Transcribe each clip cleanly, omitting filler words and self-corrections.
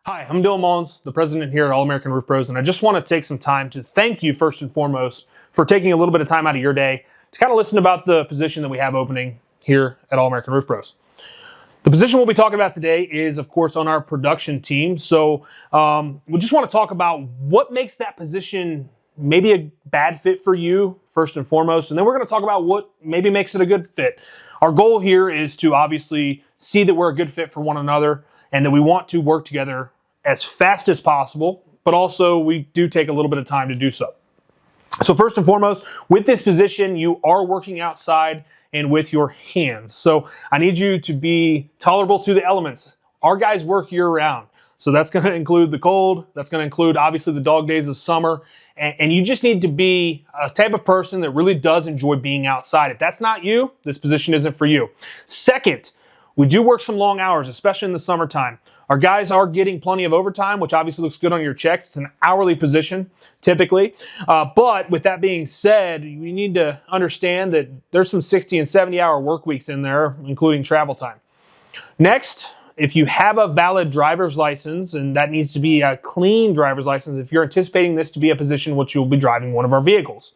Hi, I'm Dylan Mullins, the president here at All American Roof Pros, and I just want to take some time to thank you first and foremost for taking a little bit of time out of your day to kind of listen about the position that we have opening here at All American Roof Pros. The position we'll be talking about today is, of course, on our production team. So we just want to talk about what makes that position maybe a bad fit for you, first and foremost, and then we're going to talk about what maybe makes it a good fit. Our goal here is to obviously see that we're a good fit for one another and that we want to work together as fast as possible, but also we do take a little bit of time to do so. So first and foremost, with this position, you are working outside and with your hands. So I need you to be tolerable to the elements. Our guys work year round. So that's going to include the cold. That's going to include obviously the dog days of summer. And you just need to be a type of person that really does enjoy being outside. If that's not you, this position isn't for you. Second, we do work some long hours, especially in the summertime. Our guys are getting plenty of overtime, which obviously looks good on your checks. It's an hourly position, typically. But with that being said, you need to understand that there's some 60 and 70-hour work weeks in there, including travel time. Next, if you have a valid driver's license, and that needs to be a clean driver's license if you're anticipating this to be a position in which you'll be driving one of our vehicles.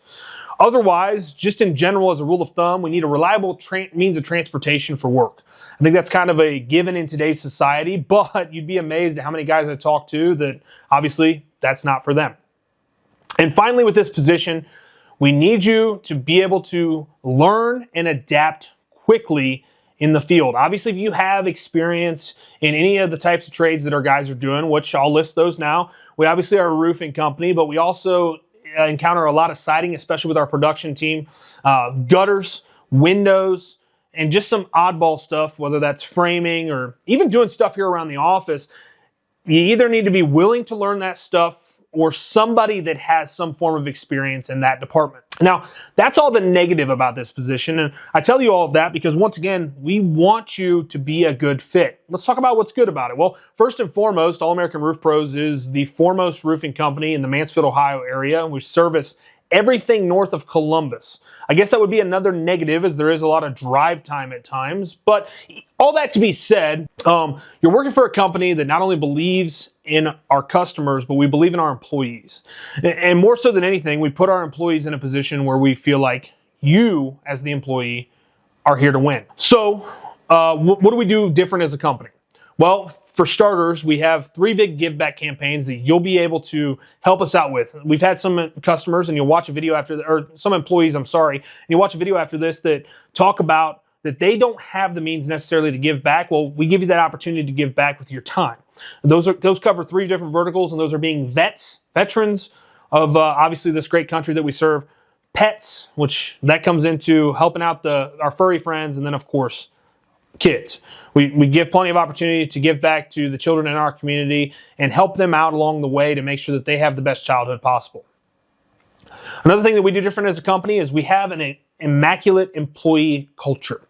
Otherwise, just in general, as a rule of thumb, we need a reliable means of transportation for work. I think that's kind of a given in today's society, but you'd be amazed at how many guys I talk to that obviously that's not for them. And finally, with this position, we need you to be able to learn and adapt quickly in the field. Obviously, if you have experience in any of the types of trades that our guys are doing, which I'll list those now, we obviously are a roofing company, but we also encounter a lot of siding, especially with our production team, gutters, windows, and just some oddball stuff, whether that's framing or even doing stuff here around the office. You either need to be willing to learn that stuff or somebody that has some form of experience in that department. Now, that's all the negative about this position, and I tell you all of that because, once again, we want you to be a good fit. Let's talk about what's good about it. Well, first and foremost, All American Roof Pros is the foremost roofing company in the Mansfield, Ohio area. We service everything north of Columbus. I guess that would be another negative, as there is a lot of drive time at times. But all that to be said, you're working for a company that not only believes in our customers, but we believe in our employees. And more so than anything, we put our employees in a position where we feel like you, as the employee, are here to win. So what do we do different as a company? Well, for starters, we have 3 big give back campaigns that you'll be able to help us out with. We've had some customers, and you'll watch a video after, or some employees, I'm sorry, and you'll watch a video after this that talk about that they don't have the means necessarily to give back. Well, we give you that opportunity to give back with your time. Those cover 3 different verticals, and those are being veterans of obviously this great country that we serve, pets, which that comes into helping out our furry friends, and then of course kids. We give plenty of opportunity to give back to the children in our community and help them out along the way to make sure that they have the best childhood possible. Another thing that we do different as a company is we have an immaculate employee culture.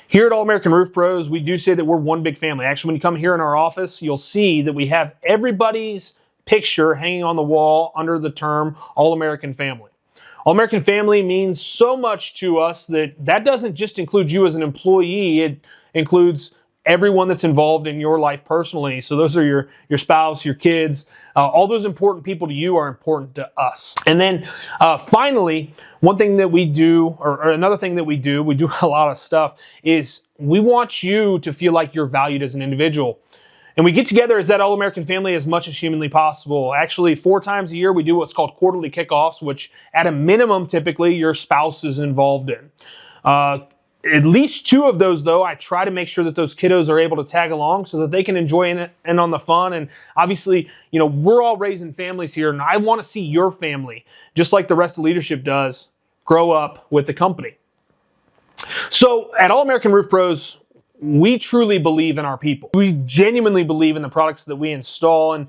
Here at All American Roof Pros, we do say that we're one big family. Actually, when you come here in our office, you'll see that we have everybody's picture hanging on the wall under the term All American Family. All American Family means so much to us that doesn't just include you as an employee. It includes everyone that's involved in your life personally. So those are your spouse, your kids, all those important people to you are important to us. And then finally, one thing that we do, or another thing that we do a lot of stuff, is we want you to feel like you're valued as an individual. And we get together as that All-American family as much as humanly possible. Actually, 4 times a year, we do what's called quarterly kickoffs, which at a minimum, typically, your spouse is involved in. At least 2 of those, though, I try to make sure that those kiddos are able to tag along so that they can enjoy in on the fun. And obviously, you know, we're all raising families here, and I want to see your family, just like the rest of leadership does, grow up with the company. So at All American Roof Pros, we truly believe in our people. We genuinely believe in the products that we install. And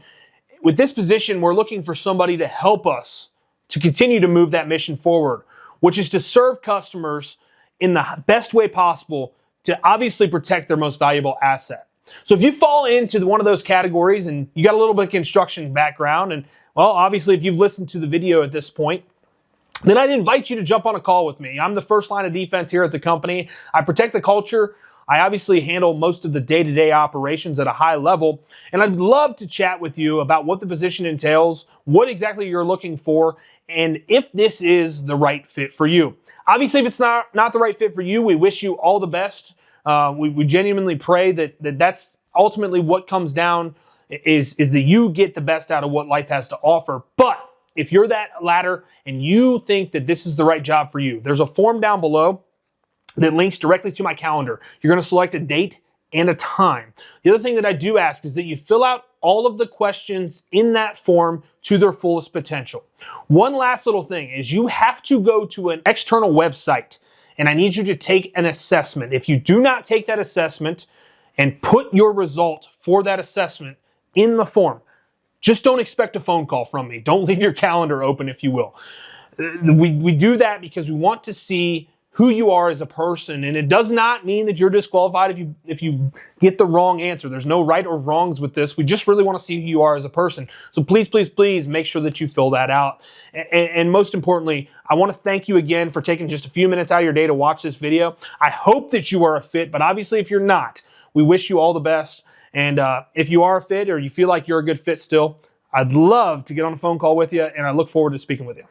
with this position, we're looking for somebody to help us to continue to move that mission forward, which is to serve customers in the best way possible to obviously protect their most valuable asset. So if you fall into one of those categories and you got a little bit of construction background, and well, obviously if you've listened to the video at this point, then I'd invite you to jump on a call with me. I'm the first line of defense here at the company. I protect the culture I obviously handle most of the day-to-day operations at a high level, and I'd love to chat with you about what the position entails, what exactly you're looking for, and if this is the right fit for you. Obviously, if it's not the right fit for you, we wish you all the best. We genuinely pray that's ultimately what comes down is that you get the best out of what life has to offer. But if you're that latter and you think that this is the right job for you, there's a form down below that links directly to my calendar. You're going to select a date and a time. The other thing that I do ask is that you fill out all of the questions in that form to their fullest potential. One last little thing is you have to go to an external website, and I need you to take an assessment. If you do not take that assessment and put your result for that assessment in the form, just don't expect a phone call from me. Don't leave your calendar open, if you will. We do that because we want to see who you are as a person, and it does not mean that you're disqualified if you get the wrong answer. There's no right or wrongs with this. We just really want to see who you are as a person. So please, please, please make sure that you fill that out. And most importantly, I want to thank you again for taking just a few minutes out of your day to watch this video. I hope that you are a fit, but obviously if you're not, we wish you all the best. And if you are a fit or you feel like you're a good fit still, I'd love to get on a phone call with you, and I look forward to speaking with you.